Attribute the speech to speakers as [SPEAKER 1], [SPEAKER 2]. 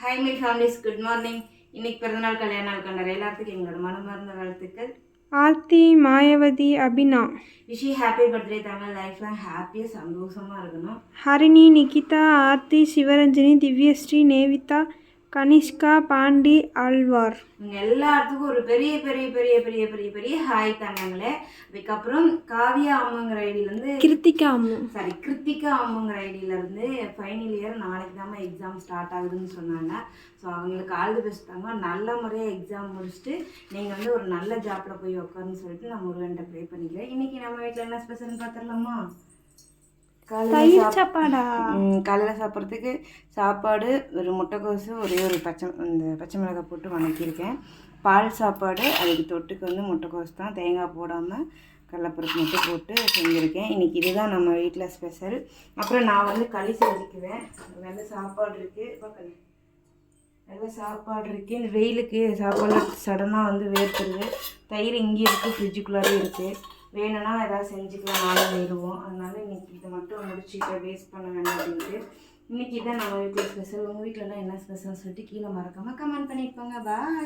[SPEAKER 1] Hi my families, good morning. இன்னைக்கு பிறந்தநாள் கல்யாண நாள் கொண்டாடுற எல்லாத்துக்கும் எங்களோட மனமார்ந்த வாழ்த்துக்கள்.
[SPEAKER 2] Aarthi, Mayavathi, Abina.
[SPEAKER 1] Wish you happy birthday Tamil. லைஃப்லாம் ஹாப்பியாக சந்தோஷமாக இருக்கணும்.
[SPEAKER 2] ஹரிணி, நிகிதா, ஆர்த்தி, சிவரஞ்சனி, திவ்யஸ்ரீ, நேவிதா, கனிஷ்கா, பாண்டி, ஆழ்வார்.
[SPEAKER 1] இவங்க எல்லாத்துக்கும் ஒரு பெரிய பெரிய பெரிய பெரிய பெரிய பெரிய ஹாய் தாங்களே. அதுக்கப்புறம் காவியா அம்முங்கிற ஐடியிலேருந்து
[SPEAKER 2] கிருத்திகா
[SPEAKER 1] அம்முங்கிற ஐடியிலேருந்து ஃபைனல் இயர் நாளைக்கு தான் எக்ஸாம் ஸ்டார்ட் ஆகுதுன்னு சொன்னாங்க. ஸோ அவங்களுக்கு ஆல் தி பெஸ்ட் தாங்க. நல்ல முறையாக எக்ஸாம் முடிச்சுட்டு நீங்கள் ஒரு நல்ல ஜாப்பில் போய் உட்காருன்னு சொல்லிட்டு நான் முருகன்ட்ட ப்ரே பண்ணிக்கிறேன். இன்றைக்கி நம்ம வீட்டில் என்ன ஸ்பெஷல்னு பார்த்துடலாமா?
[SPEAKER 2] தயிர் சாப்பாடா?
[SPEAKER 1] காலையில் சாப்பிட்றதுக்கு சாப்பாடு ஒரு முட்டைக்கோசு, ஒரே ஒரு பச்சை மிளகாய் போட்டு வணக்கியிருக்கேன். பால் சாப்பாடு, அதுக்கு தொட்டுக்கு முட்டைக்கோசு தான், தேங்காய் போடாமல் கடலைப்பருப்பு மட்டும் போட்டு செஞ்சுருக்கேன். இன்றைக்கி இதுதான் நம்ம வீட்டில் ஸ்பெஷல். அப்புறம் நான் களி செஞ்சுக்குவேன். நல்ல சாப்பாடு இருக்குது, நல்ல சாப்பாடு இருக்குது. இந்த வெயிலுக்கு சாப்பாடு சடனாக வேர்த்துருது. தயிர் இங்கே இருக்குது, ஃப்ரிட்ஜுக்குள்ளாரே இருக்குது. வேணும்னா எதாவது செஞ்சுக்கலாம், நானும் வேடுவோம். அதனால் இன்றைக்கி இதை மட்டும் முடிச்சுட்டு வேஸ்ட் பண்ண வேண்டாம் அப்படின்ட்டு இன்றைக்கி தான் நம்ம வீட்டில் ஸ்பெஷல். உங்கள் வீட்டிலலாம் என்ன ஸ்பெஷல்னு சொல்லிட்டு கீழே மறக்காமல் கமெண்ட் பண்ணியிருப்பாங்க. பாய்.